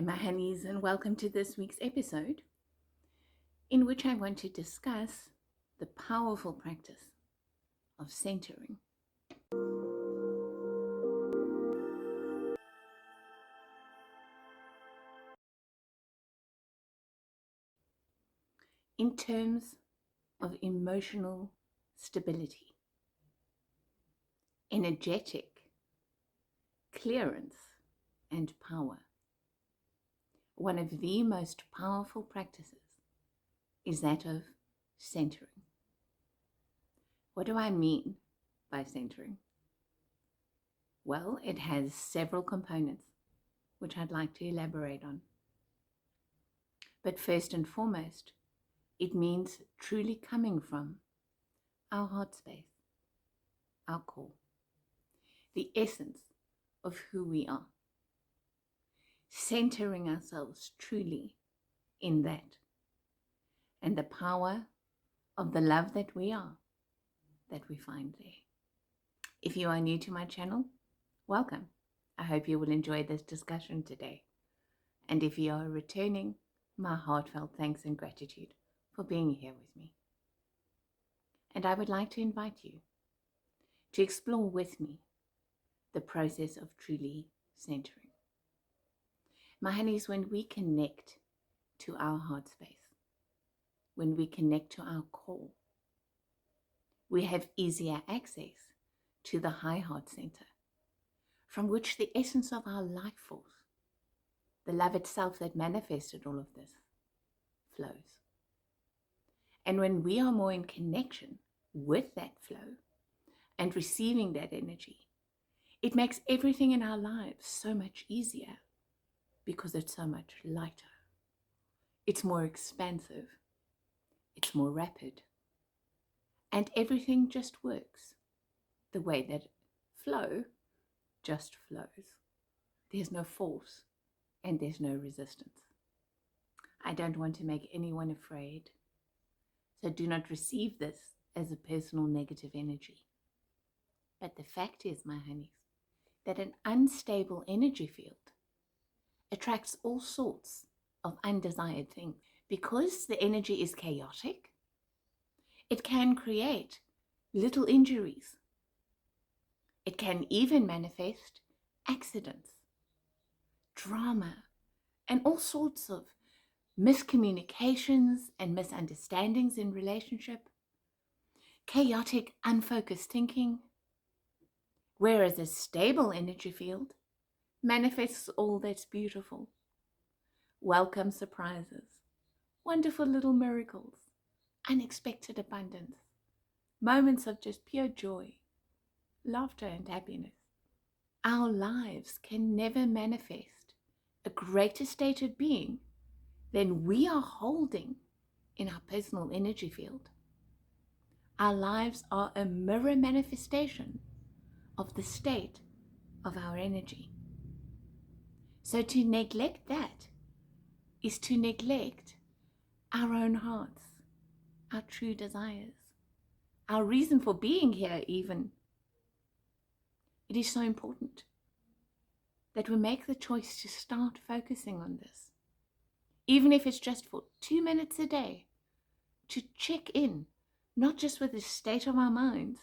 Hi, my honeys, and welcome to this week's episode, in which I want to discuss the powerful practice of centering. In terms of emotional stability, energetic clearance, and power, one of the most powerful practices is that of centering. What do I mean by centering? Well, it has several components, which I'd like to elaborate on. But first and foremost, it means truly coming from our heart space, our core, the essence of who we are. Centering ourselves truly in that, and the power of the love that we are, that we find there. If you are new to my channel, welcome. I hope you will enjoy this discussion today. And if you are returning, my heartfelt thanks and gratitude for being here with me. And I would like to invite you to explore with me the process of truly centering. My honeys, when we connect to our heart space, when we connect to our core, we have easier access to the high heart center, from which the essence of our life force, the love itself that manifested all of this, flows. And when we are more in connection with that flow and receiving that energy, it makes everything in our lives so much easier because it's so much lighter. It's more expansive. It's more rapid. And everything just works the way that flow just flows. There's no force and there's no resistance. I don't want to make anyone afraid, so do not receive this as a personal negative energy. But the fact is, my honeys, that an unstable energy field attracts all sorts of undesired things. Because the energy is chaotic, it can create little injuries. It can even manifest accidents, drama, and all sorts of miscommunications and misunderstandings in relationship, chaotic, unfocused thinking, whereas a stable energy field manifests all that's beautiful, welcome surprises, wonderful little miracles, unexpected abundance, moments of just pure joy, laughter, and happiness. Our lives can never manifest a greater state of being than we are holding in our personal energy field. Our lives are a mirror manifestation of the state of our energy. So to neglect that is to neglect our own hearts, our true desires, our reason for being here even. It is so important that we make the choice to start focusing on this, even if it's just for 2 minutes a day, to check in, not just with the state of our minds,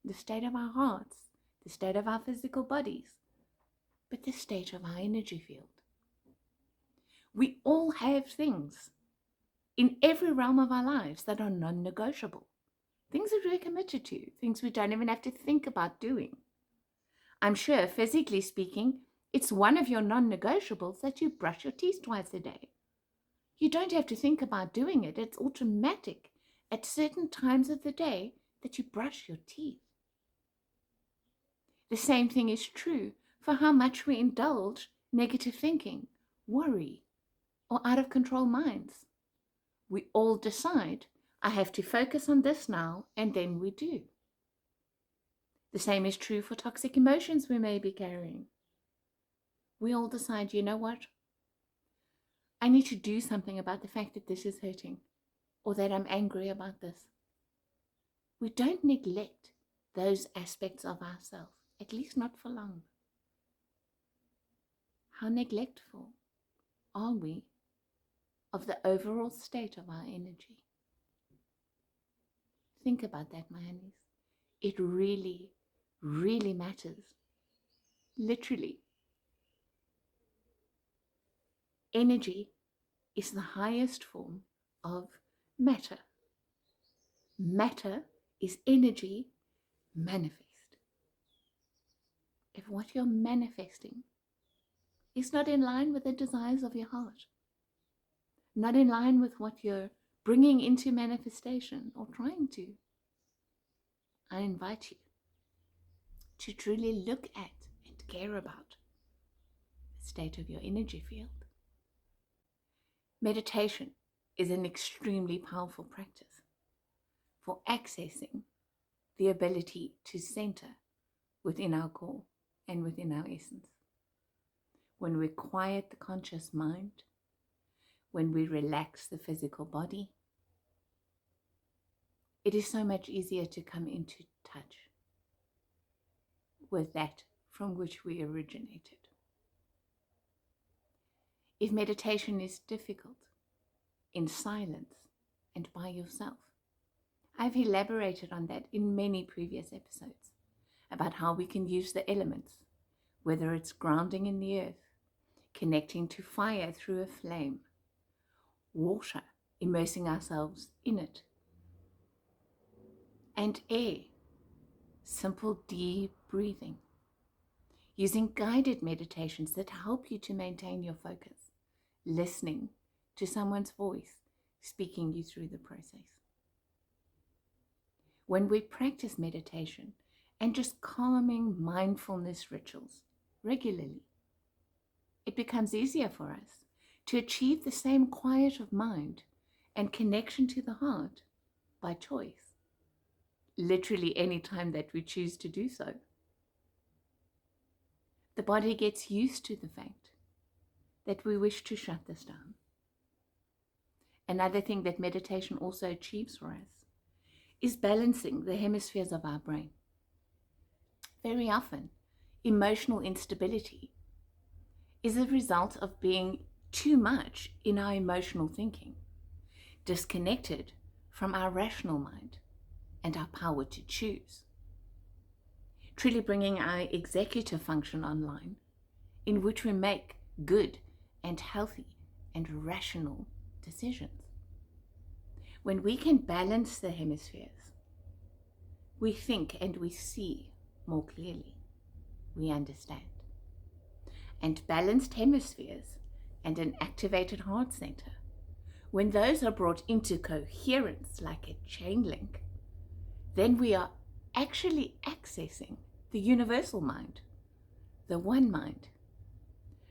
the state of our hearts, the state of our physical bodies, but the state of our energy field. We all have things in every realm of our lives that are non-negotiable, things that we're committed to, things we don't even have to think about doing. I'm sure, physically speaking, it's one of your non-negotiables that you brush your teeth twice a day. You don't have to think about doing it. It's automatic at certain times of the day that you brush your teeth. The same thing is true for how much we indulge negative thinking, worry, or out of control minds. We all decide, I have to focus on this now, and then we do. The same is true for toxic emotions we may be carrying. We all decide, you know what? I need to do something about the fact that this is hurting, or that I'm angry about this. We don't neglect those aspects of ourselves, at least not for long. How neglectful are we of the overall state of our energy? Think about that, my honeys. It really, really matters. Literally. Energy is the highest form of matter. Matter is energy manifest. If what you're manifesting is not in line with the desires of your heart, not in line with what you're bringing into manifestation or trying to, I invite you to truly look at and care about the state of your energy field. Meditation is an extremely powerful practice for accessing the ability to center within our core and within our essence. When we quiet the conscious mind, when we relax the physical body, it is so much easier to come into touch with that from which we originated. If meditation is difficult, in silence and by yourself, I've elaborated on that in many previous episodes about how we can use the elements, whether it's grounding in the earth, connecting to fire through a flame, water, immersing ourselves in it, and air, simple deep breathing, using guided meditations that help you to maintain your focus, listening to someone's voice speaking you through the process. When we practice meditation and just calming mindfulness rituals regularly, it becomes easier for us to achieve the same quiet of mind and connection to the heart by choice, literally any time that we choose to do so. The body gets used to the fact that we wish to shut this down. Another thing that meditation also achieves for us is balancing the hemispheres of our brain. Very often, emotional instability is a result of being too much in our emotional thinking, disconnected from our rational mind and our power to choose. Truly bringing our executive function online, in which we make good and healthy and rational decisions. When we can balance the hemispheres, we think and we see more clearly. We understand. And balanced hemispheres and an activated heart center, when those are brought into coherence like a chain link, then we are actually accessing the universal mind, the one mind,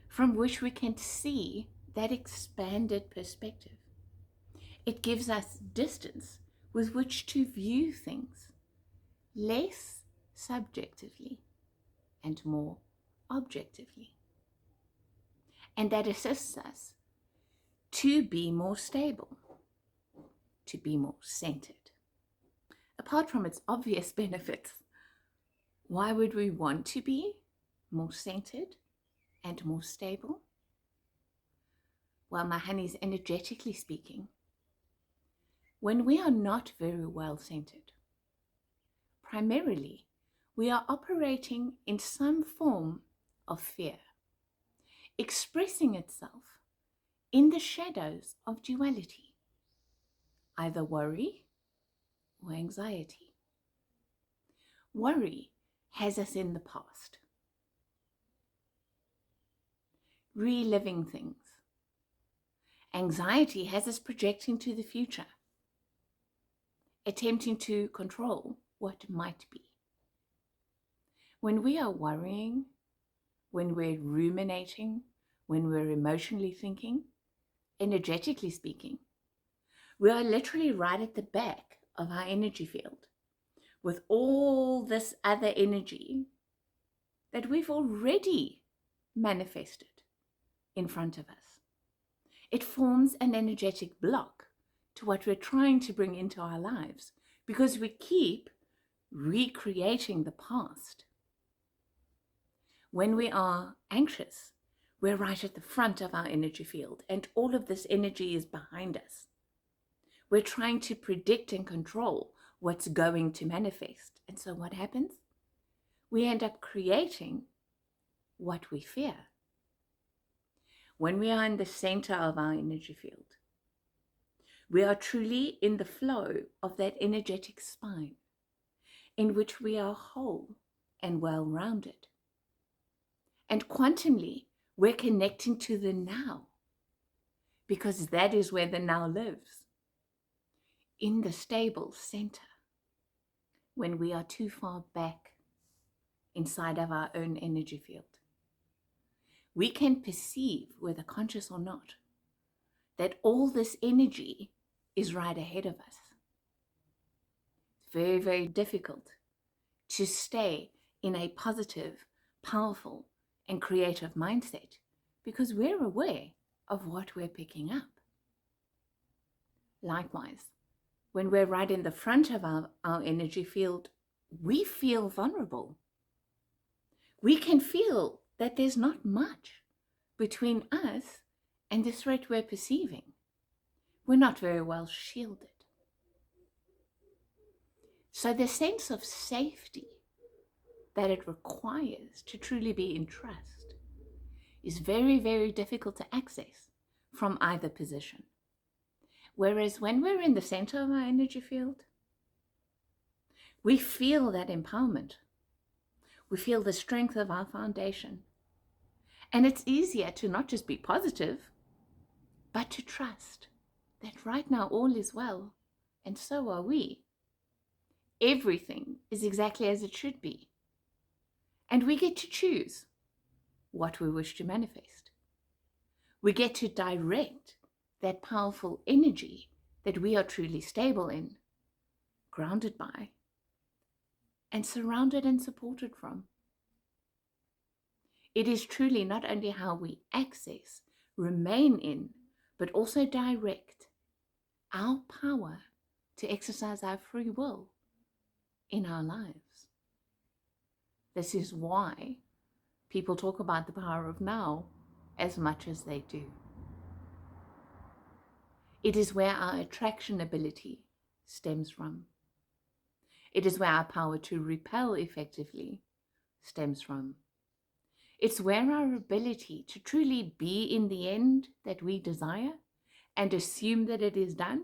from which we can see that expanded perspective. It gives us distance with which to view things, less subjectively and more objectively. And that assists us to be more stable, to be more centered. Apart from its obvious benefits, why would we want to be more centered and more stable? Well, my honeys, energetically speaking, when we are not very well centered, primarily we are operating in some form of fear, expressing itself in the shadows of duality, either worry or anxiety. Worry has us in the past, reliving things. Anxiety has us projecting to the future, attempting to control what might be. When we are worrying, when we're ruminating, when we're emotionally thinking, energetically speaking, we are literally right at the back of our energy field with all this other energy that we've already manifested in front of us. It forms an energetic block to what we're trying to bring into our lives because we keep recreating the past. When we are anxious, We're right at the front of our energy field, and all of this energy is behind us. We're trying to predict and control what's going to manifest. And so what happens? We end up creating what we fear. When we are in the center of our energy field, we are truly in the flow of that energetic spine in which we are whole and well-rounded. And quantumly, we're connecting to the now, because that is where the now lives, in the stable center. When we are too far back inside of our own energy field, we can perceive, whether conscious or not, that all this energy is right ahead of us. It's very, very difficult to stay in a positive, powerful, and creative mindset because we're aware of what we're picking up. Likewise, when we're right in the front of our energy field, we feel vulnerable. We can feel that there's not much between us and the threat we're perceiving. We're not very well shielded. So the sense of safety that it requires to truly be in trust is very, very difficult to access from either position. Whereas when we're in the center of our energy field, we feel that empowerment. We feel the strength of our foundation. And it's easier to not just be positive, but to trust that right now all is well, and so are we. Everything is exactly as it should be. And we get to choose what we wish to manifest. We get to direct that powerful energy that we are truly stable in, grounded by, and surrounded and supported from. It is truly not only how we access, remain in, but also direct our power to exercise our free will in our lives. This is why people talk about the power of now as much as they do. It is where our attraction ability stems from. It is where our power to repel effectively stems from. It's where our ability to truly be in the end that we desire and assume that it is done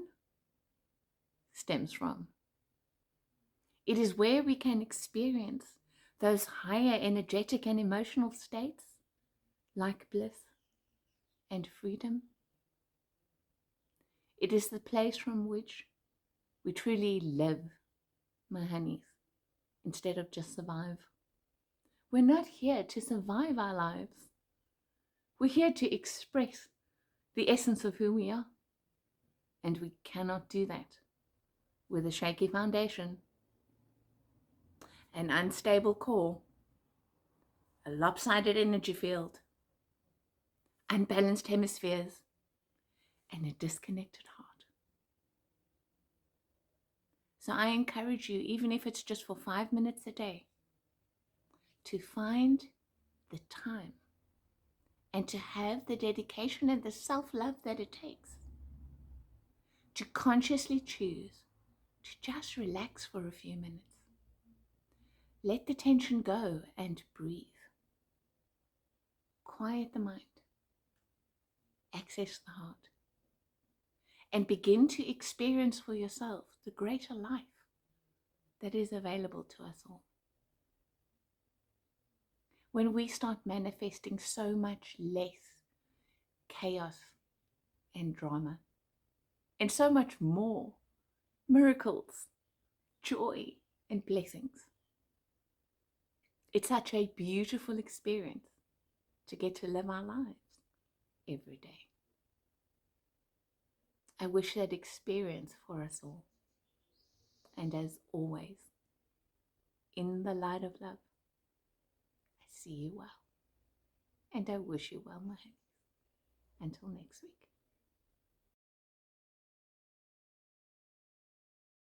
stems from. It is where we can experience those higher energetic and emotional states like bliss and freedom. It is the place from which we truly live, my honeys, instead of just survive. We're not here to survive our lives. We're here to express the essence of who we are. And we cannot do that with a shaky foundation, an unstable core, a lopsided energy field, unbalanced hemispheres, and a disconnected heart. So I encourage you, even if it's just for 5 minutes a day, to find the time and to have the dedication and the self-love that it takes to consciously choose to just relax for a few minutes. Let the tension go and breathe. Quiet the mind. Access the heart. And begin to experience for yourself the greater life that is available to us all. When we start manifesting so much less chaos and drama, and so much more miracles, joy, and blessings. It's such a beautiful experience to get to live our lives every day. I wish that experience for us all. And as always, in the light of love, I see you well. And I wish you well, my honey. Until next week.